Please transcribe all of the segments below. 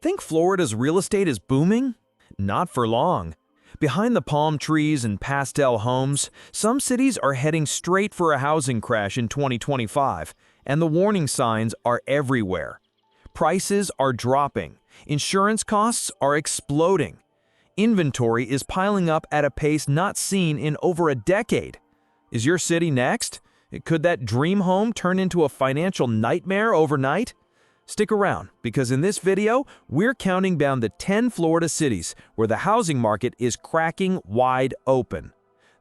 Think Florida's real estate is booming? Not for long. Behind the palm trees and pastel homes, some cities are heading straight for a housing crash in 2025, and the warning signs are everywhere. Prices are dropping. Insurance costs are exploding. Inventory is piling up at a pace not seen in over a decade. Is your city next? Could that dream home turn into a financial nightmare overnight? Stick around, because in this video, we're counting down the 10 Florida cities where the housing market is cracking wide open.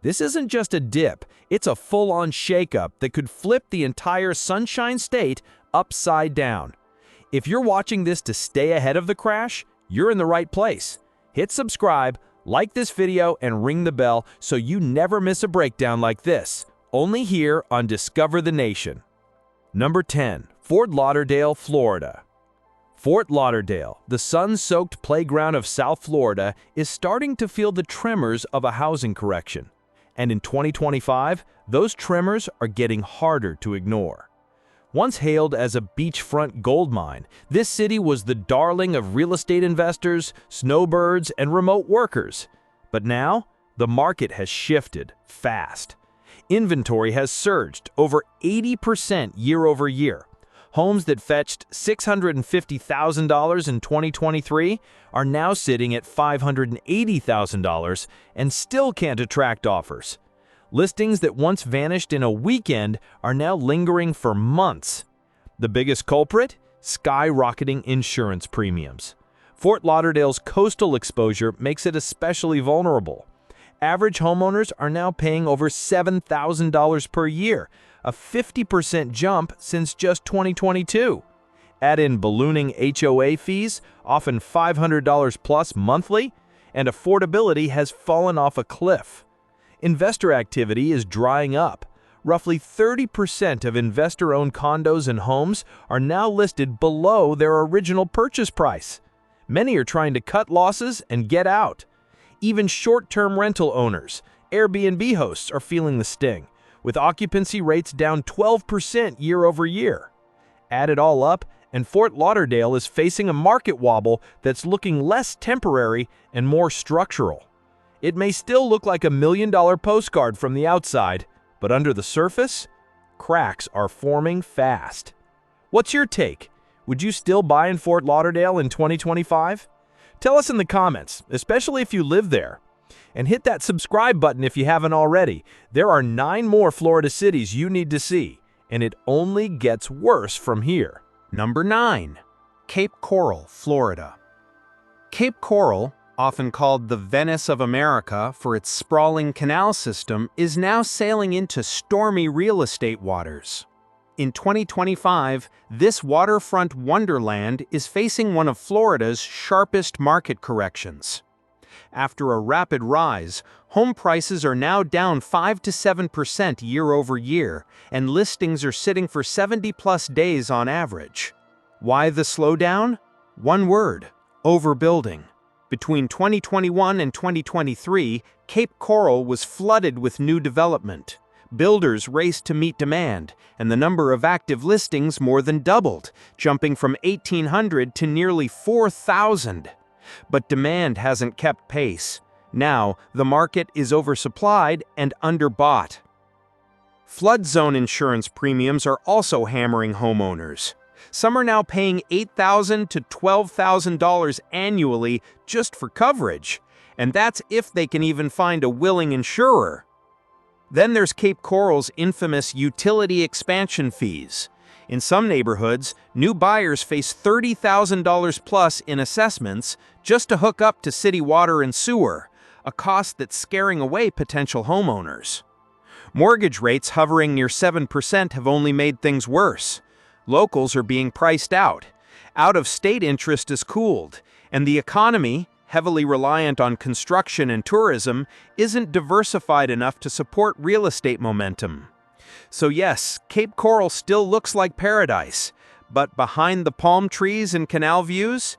This isn't just a dip, it's a full-on shakeup that could flip the entire Sunshine State upside down. If you're watching this to stay ahead of the crash, you're in the right place. Hit subscribe, like this video, and ring the bell so you never miss a breakdown like this, only here on Discover the Nation. Number 10. Fort Lauderdale, Florida. Fort Lauderdale, the sun-soaked playground of South Florida, is starting to feel the tremors of a housing correction. And in 2025, those tremors are getting harder to ignore. Once hailed as a beachfront goldmine, this city was the darling of real estate investors, snowbirds, and remote workers. But now, the market has shifted fast. Inventory has surged over 80% year over year. Homes that fetched $650,000 in 2023 are now sitting at $580,000 and still can't attract offers. Listings that once vanished in a weekend are now lingering for months. The biggest culprit? Skyrocketing insurance premiums. Fort Lauderdale's coastal exposure makes it especially vulnerable. Average homeowners are now paying over $7,000 per year, a 50% jump since just 2022. Add in ballooning HOA fees, often $500 plus monthly, and affordability has fallen off a cliff. Investor activity is drying up. Roughly 30% of investor-owned condos and homes are now listed below their original purchase price. Many are trying to cut losses and get out. Even short-term rental owners, Airbnb hosts, are feeling the sting, with occupancy rates down 12% year over year. Add it all up, and Fort Lauderdale is facing a market wobble that's looking less temporary and more structural. It may still look like a million-dollar postcard from the outside, but under the surface, cracks are forming fast. What's your take? Would you still buy in Fort Lauderdale in 2025? Tell us in the comments, especially if you live there. And hit that subscribe button if you haven't already. There are 9 more Florida cities you need to see, and it only gets worse from here. Number 9. Cape Coral, Florida. Cape Coral, often called the Venice of America for its sprawling canal system, is now sailing into stormy real estate waters. In 2025, this waterfront wonderland is facing one of Florida's sharpest market corrections. After a rapid rise, home prices are now down 5 to 7% year over year, and listings are sitting for 70-plus days on average. Why the slowdown? One word: overbuilding. Between 2021 and 2023, Cape Coral was flooded with new development. Builders raced to meet demand, and the number of active listings more than doubled, jumping from 1,800 to nearly 4,000. But demand hasn't kept pace. Now, the market is oversupplied and underbought. Flood zone insurance premiums are also hammering homeowners. Some are now paying $8,000 to $12,000 annually just for coverage, and that's if they can even find a willing insurer. Then there's Cape Coral's infamous utility expansion fees. In some neighborhoods, new buyers face $30,000 plus in assessments just to hook up to city water and sewer, a cost that's scaring away potential homeowners. Mortgage rates hovering near 7% have only made things worse. Locals are being priced out. Out-of-state interest is cooled, and the economy, heavily reliant on construction and tourism, isn't diversified enough to support real estate momentum. So yes, Cape Coral still looks like paradise, but behind the palm trees and canal views,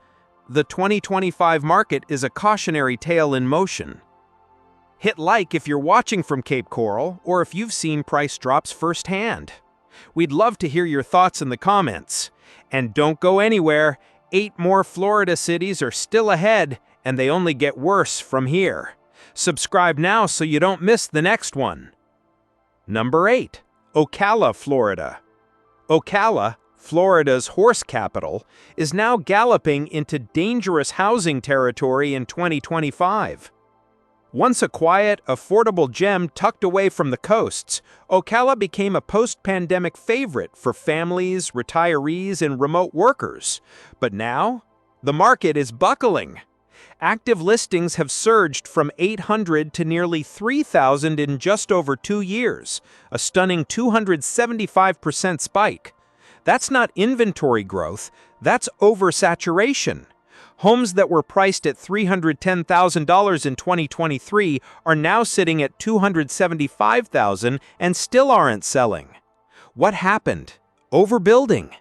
the 2025 market is a cautionary tale in motion. Hit like if you're watching from Cape Coral or if you've seen price drops firsthand. We'd love to hear your thoughts in the comments. And don't go anywhere. 8 more Florida cities are still ahead, and they only get worse from here. Subscribe now so you don't miss the next one. Number 8. Ocala, Florida. Ocala, Florida's horse capital, is now galloping into dangerous housing territory in 2025. Once a quiet, affordable gem tucked away from the coasts, Ocala became a post-pandemic favorite for families, retirees, and remote workers. But now, the market is buckling. Active listings have surged from 800 to nearly 3,000 in just over 2 years, a stunning 275% spike. That's not inventory growth, that's oversaturation. Homes that were priced at $310,000 in 2023 are now sitting at $275,000 and still aren't selling. What happened? Overbuilding.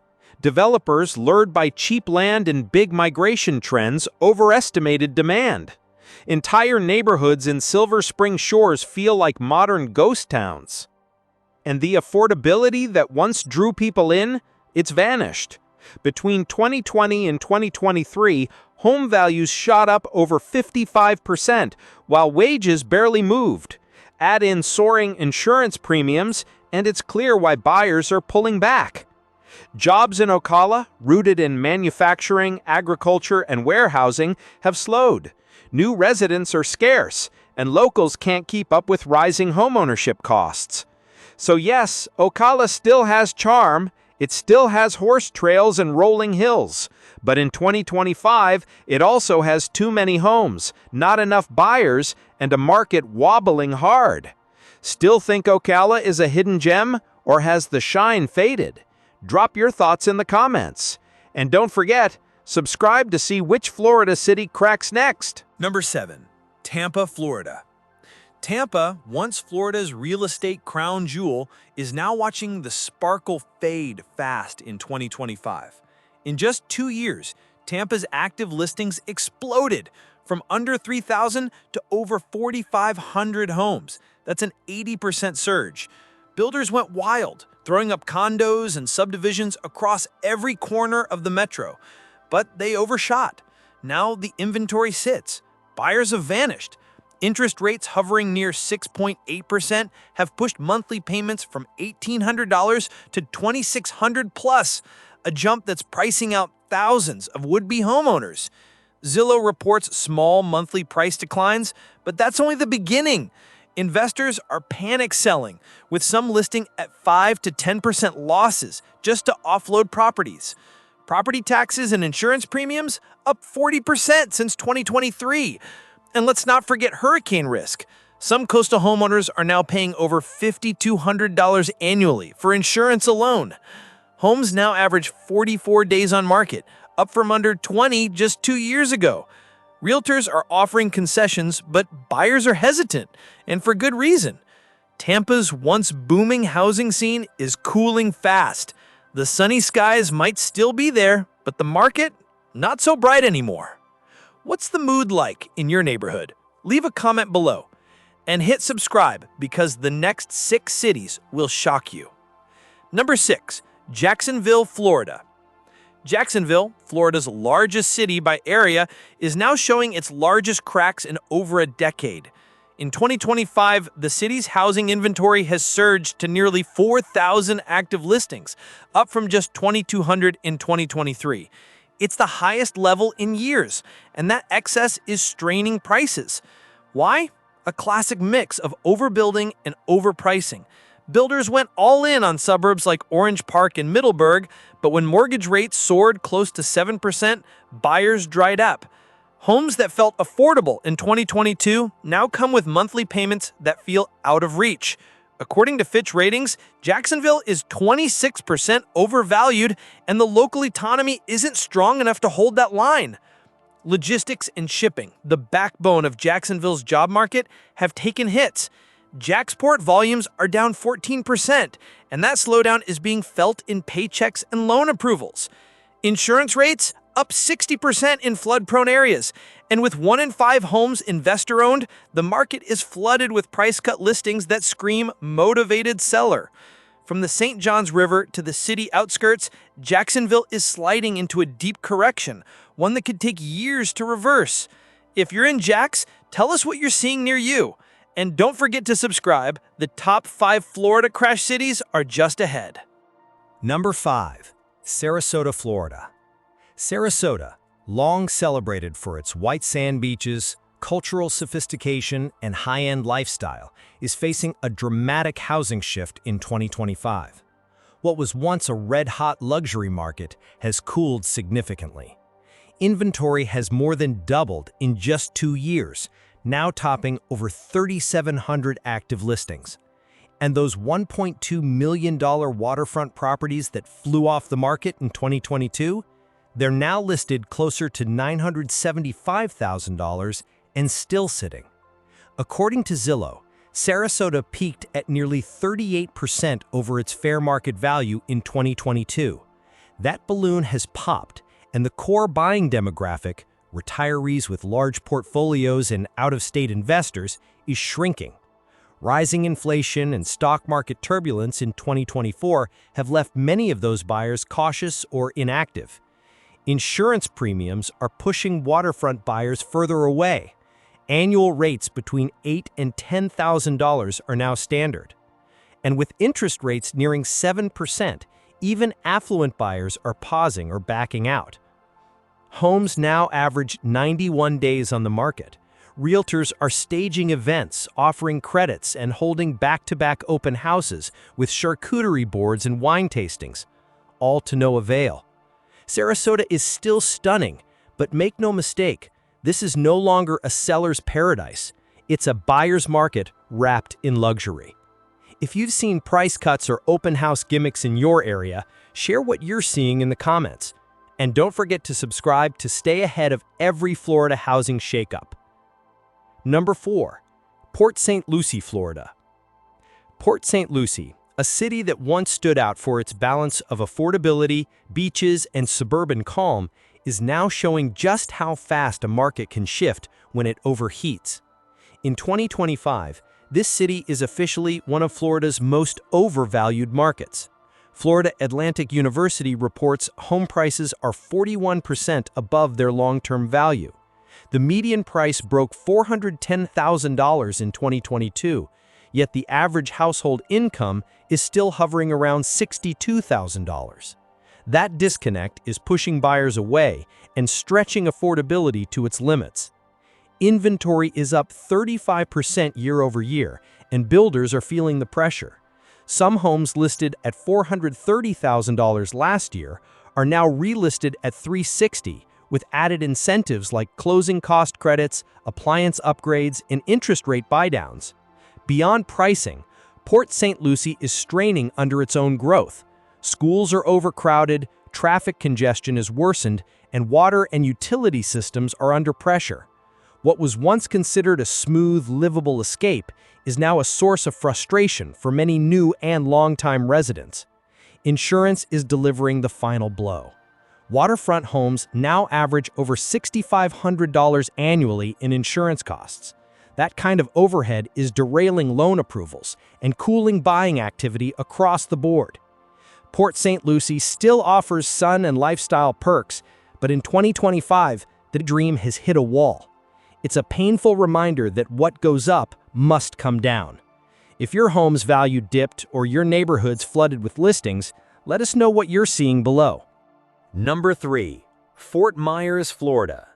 Developers, lured by cheap land and big migration trends, overestimated demand. Entire neighborhoods in Silver Spring Shores feel like modern ghost towns. And the affordability that once drew people in, it's vanished. Between 2020 and 2023, home values shot up over 55%, while wages barely moved. Add in soaring insurance premiums, and it's clear why buyers are pulling back. Jobs in Ocala, rooted in manufacturing, agriculture, and warehousing, have slowed. New residents are scarce, and locals can't keep up with rising homeownership costs. So yes, Ocala still has charm. It still has horse trails and rolling hills. But in 2025, it also has too many homes, not enough buyers, and a market wobbling hard. Still think Ocala is a hidden gem, or has the shine faded? Drop your thoughts in the comments. And don't forget, subscribe to see which Florida city cracks next. Number 7. Tampa, Florida. Tampa, once Florida's real estate crown jewel, is now watching the sparkle fade fast in 2025. In just 2 years, Tampa's active listings exploded from under 3,000 to over 4,500 homes. That's an 80% surge. Builders went wild, throwing up condos and subdivisions across every corner of the metro. But they overshot. Now the inventory sits. Buyers have vanished. Interest rates hovering near 6.8% have pushed monthly payments from $1,800 to $2,600 plus, a jump that's pricing out thousands of would-be homeowners. Zillow reports small monthly price declines, but that's only the beginning. Investors are panic selling, with some listing at 5 to 10% losses just to offload properties. Property taxes and insurance premiums up 40% since 2023. And let's not forget hurricane risk. Some coastal homeowners are now paying over $5,200 annually for insurance alone. Homes now average 44 days on market, up from under 20 just 2 years ago. Realtors are offering concessions, but buyers are hesitant, and for good reason. Tampa's once booming housing scene is cooling fast. The sunny skies might still be there, but the market, not so bright anymore. What's the mood like in your neighborhood? Leave a comment below. And hit subscribe because the next 6 cities will shock you. Number 6. Jacksonville, Florida. Jacksonville, Florida's largest city by area, is now showing its largest cracks in over a decade. In 2025, the city's housing inventory has surged to nearly 4,000 active listings, up from just 2,200 in 2023. It's the highest level in years, and that excess is straining prices. Why? A classic mix of overbuilding and overpricing. Builders went all in on suburbs like Orange Park and Middleburg, but when mortgage rates soared close to 7%, buyers dried up. Homes that felt affordable in 2022 now come with monthly payments that feel out of reach. According to Fitch Ratings, Jacksonville is 26% overvalued, and the local economy isn't strong enough to hold that line. Logistics and shipping, the backbone of Jacksonville's job market, have taken hits. Jacksport volumes are down 14%, and that slowdown is being felt in paychecks and loan approvals. Insurance rates up 60% in flood-prone areas, and with 1 in 5 homes investor-owned, the market is flooded with price-cut listings that scream motivated seller. From the St. Johns River to the city outskirts, Jacksonville is sliding into a deep correction, one that could take years to reverse. If you're in Jax, tell us what you're seeing near you. And don't forget to subscribe. The top 5 Florida crash cities are just ahead. Number 5. Sarasota, Florida. Sarasota, long celebrated for its white sand beaches, cultural sophistication, and high-end lifestyle, is facing a dramatic housing shift in 2025. What was once a red-hot luxury market has cooled significantly. Inventory has more than doubled in just 2 years, now topping over 3,700 active listings. And those $1.2 million waterfront properties that flew off the market in 2022, they're now listed closer to $975,000 and still sitting. According to Zillow, Sarasota peaked at nearly 38% over its fair market value in 2022. That balloon has popped, and the core buying demographic, retirees with large portfolios and out-of-state investors, is shrinking. Rising inflation and stock market turbulence in 2024 have left many of those buyers cautious or inactive. Insurance premiums are pushing waterfront buyers further away. Annual rates between $8,000 and $10,000 are now standard. And with interest rates nearing 7%, even affluent buyers are pausing or backing out. Homes now average 91 days on the market. Realtors are staging events, offering credits, and holding back-to-back open houses with charcuterie boards and wine tastings, all to no avail. Sarasota is still stunning, but make no mistake, this is no longer a seller's paradise. It's a buyer's market wrapped in luxury. If you've seen price cuts or open house gimmicks in your area, share what you're seeing in the comments. And don't forget to subscribe to stay ahead of every Florida housing shakeup. Number 4. Port St. Lucie, Florida. Port St. Lucie, a city that once stood out for its balance of affordability, beaches, and suburban calm, is now showing just how fast a market can shift when it overheats. In 2025, this city is officially one of Florida's most overvalued markets. Florida Atlantic University reports home prices are 41% above their long-term value. The median price broke $410,000 in 2022, yet the average household income is still hovering around $62,000. That disconnect is pushing buyers away and stretching affordability to its limits. Inventory is up 35% year over year, and builders are feeling the pressure. Some homes listed at $430,000 last year are now relisted at $360,000, with added incentives like closing cost credits, appliance upgrades, and interest rate buydowns. Beyond pricing, Port St. Lucie is straining under its own growth. Schools are overcrowded, traffic congestion is worsened, and water and utility systems are under pressure. What was once considered a smooth, livable escape is now a source of frustration for many new and longtime residents. Insurance is delivering the final blow. Waterfront homes now average over $6,500 annually in insurance costs. That kind of overhead is derailing loan approvals and cooling buying activity across the board. Port St. Lucie still offers sun and lifestyle perks, but in 2025, the dream has hit a wall. It's a painful reminder that what goes up must come down. If your home's value dipped or your neighborhood's flooded with listings, let us know what you're seeing below. Number 3. Fort Myers, Florida.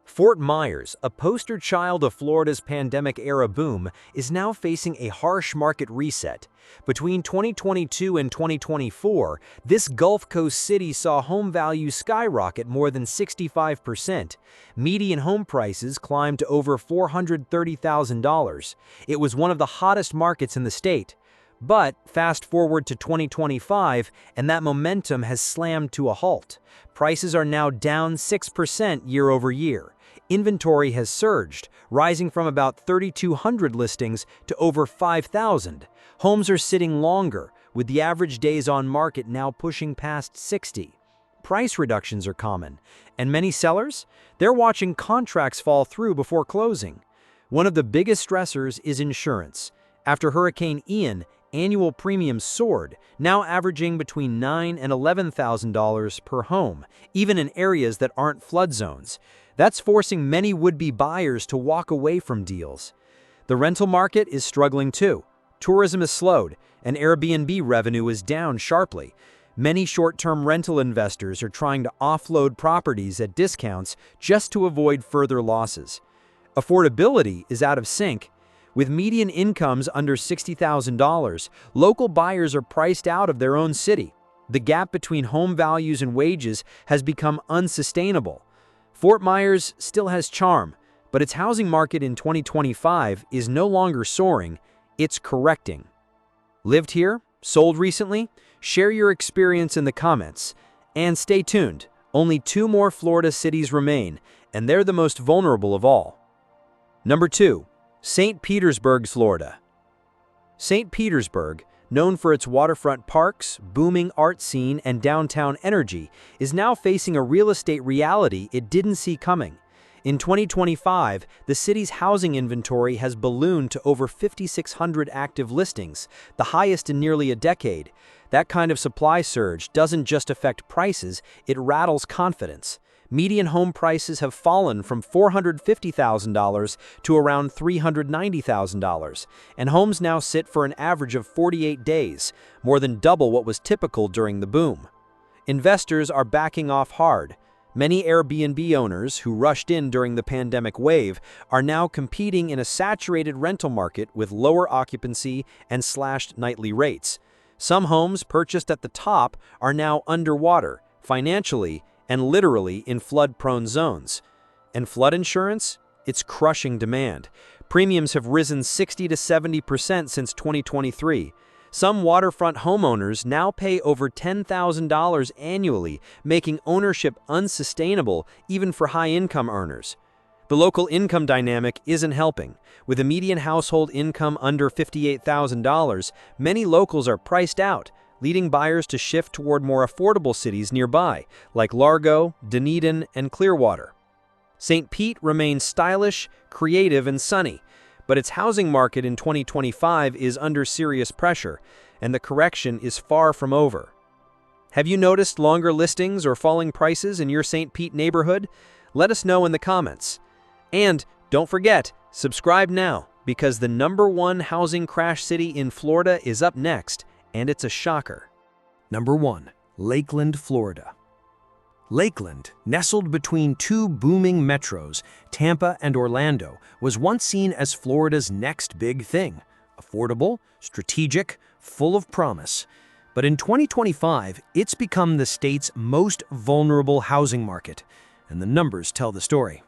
Fort Myers, a poster child of Florida's pandemic-era boom, is now facing a harsh market reset. Between 2022 and 2024, this Gulf Coast city saw home values skyrocket more than 65%. Median home prices climbed to over $430,000. It was one of the hottest markets in the state. But fast forward to 2025, and that momentum has slammed to a halt. Prices are now down 6% year over year. Inventory has surged, rising from about 3,200 listings to over 5,000. Homes are sitting longer, with the average days on market now pushing past 60. Price reductions are common, and many sellers, they're watching contracts fall through before closing. One of the biggest stressors is insurance. After Hurricane Ian, Annual premiums soared, now averaging between $9,000 and $11,000 per home, even in areas that aren't flood zones. That's forcing many would-be buyers to walk away from deals. The rental market is struggling too. Tourism is slowed, and Airbnb revenue is down sharply. Many short-term rental investors are trying to offload properties at discounts just to avoid further losses. Affordability is out of sync. With median incomes under $60,000, local buyers are priced out of their own city. The gap between home values and wages has become unsustainable. Fort Myers still has charm, but its housing market in 2025 is no longer soaring, it's correcting. Lived here? Sold recently? Share your experience in the comments. And stay tuned, only 2 more Florida cities remain, and they're the most vulnerable of all. Number 2. St. Petersburg, Florida. St. Petersburg, known for its waterfront parks, booming art scene, and downtown energy, is now facing a real estate reality it didn't see coming. In 2025, the city's housing inventory has ballooned to over 5,600 active listings, the highest in nearly a decade. That kind of supply surge doesn't just affect prices, it rattles confidence. Median home prices have fallen from $450,000 to around $390,000, and homes now sit for an average of 48 days, more than double what was typical during the boom. Investors are backing off hard. Many Airbnb owners who rushed in during the pandemic wave are now competing in a saturated rental market with lower occupancy and slashed nightly rates. Some homes purchased at the top are now underwater, financially and literally in flood-prone zones. And flood insurance? It's crushing demand. Premiums have risen 60 to 70% since 2023. Some waterfront homeowners now pay over $10,000 annually, making ownership unsustainable even for high-income earners. The local income dynamic isn't helping. With a median household income under $58,000, many locals are priced out, leading buyers to shift toward more affordable cities nearby, like Largo, Dunedin, and Clearwater. St. Pete remains stylish, creative, and sunny, but its housing market in 2025 is under serious pressure, and the correction is far from over. Have you noticed longer listings or falling prices in your St. Pete neighborhood? Let us know in the comments. And don't forget, subscribe now, because the #1 housing crash city in Florida is up next, and it's a shocker. Number 1. Lakeland, Florida. Lakeland, nestled between 2 booming metros, Tampa and Orlando, was once seen as Florida's next big thing. Affordable, strategic, full of promise. But in 2025, it's become the state's most vulnerable housing market, and the numbers tell the story.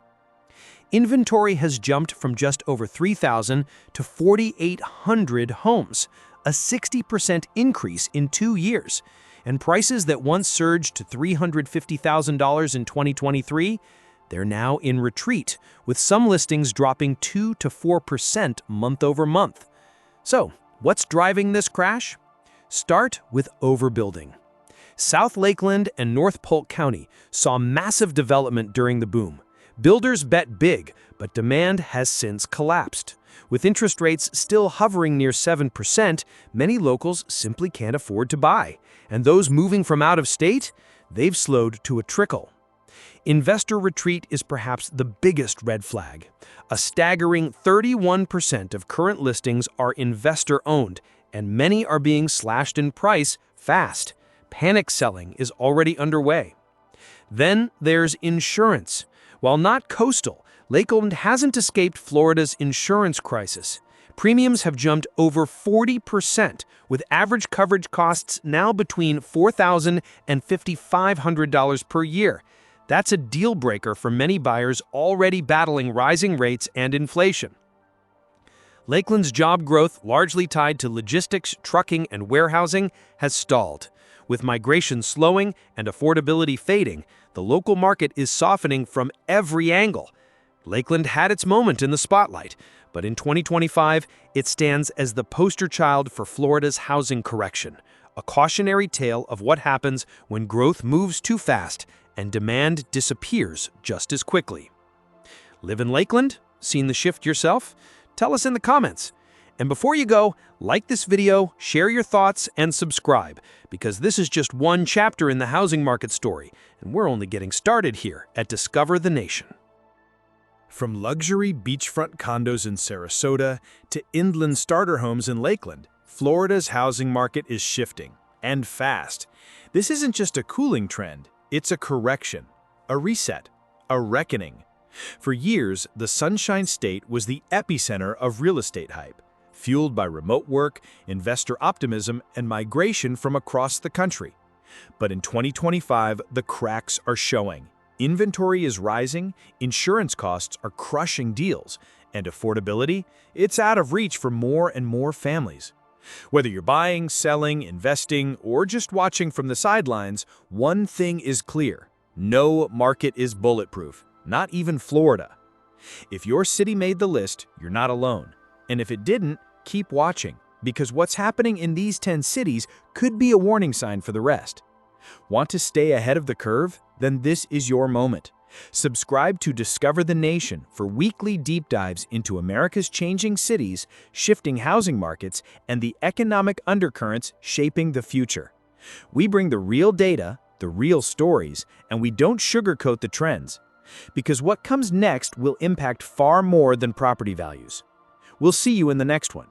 Inventory has jumped from just over 3,000 to 4,800 homes, a 60% increase in 2 years, and prices that once surged to $350,000 in 2023, they're now in retreat, with some listings dropping 2 to 4% month over month. So, what's driving this crash? Start with overbuilding. South Lakeland and North Polk County saw massive development during the boom. Builders bet big, but demand has since collapsed. With interest rates still hovering near 7%, many locals simply can't afford to buy. And those moving from out of state, they've slowed to a trickle. Investor retreat is perhaps the biggest red flag. A staggering 31% of current listings are investor-owned, and many are being slashed in price fast. Panic selling is already underway. Then there's insurance. While not coastal, Lakeland hasn't escaped Florida's insurance crisis. Premiums have jumped over 40%, with average coverage costs now between $4,000 and $5,500 per year. That's a deal breaker for many buyers already battling rising rates and inflation. Lakeland's job growth, largely tied to logistics, trucking, and warehousing, has stalled. With migration slowing and affordability fading, the local market is softening from every angle. Lakeland had its moment in the spotlight, but in 2025, it stands as the poster child for Florida's housing correction, a cautionary tale of what happens when growth moves too fast and demand disappears just as quickly. Live in Lakeland? Seen the shift yourself? Tell us in the comments. And before you go, like this video, share your thoughts, and subscribe, because this is just one chapter in the housing market story, and we're only getting started here at Discover the Nation. From luxury beachfront condos in Sarasota to inland starter homes in Lakeland, Florida's housing market is shifting, and fast. This isn't just a cooling trend, it's a correction, a reset, a reckoning. For years, the Sunshine State was the epicenter of real estate hype, fueled by remote work, investor optimism, and migration from across the country. But in 2025, the cracks are showing. Inventory is rising, insurance costs are crushing deals, and affordability, it's out of reach for more and more families. Whether you're buying, selling, investing, or just watching from the sidelines, one thing is clear: no market is bulletproof, not even Florida. If your city made the list, you're not alone. And if it didn't, keep watching, because what's happening in these 10 cities could be a warning sign for the rest. Want to stay ahead of the curve? Then this is your moment. Subscribe to Discover the Nation for weekly deep dives into America's changing cities, shifting housing markets, and the economic undercurrents shaping the future. We bring the real data, the real stories, and we don't sugarcoat the trends. Because what comes next will impact far more than property values. We'll see you in the next one.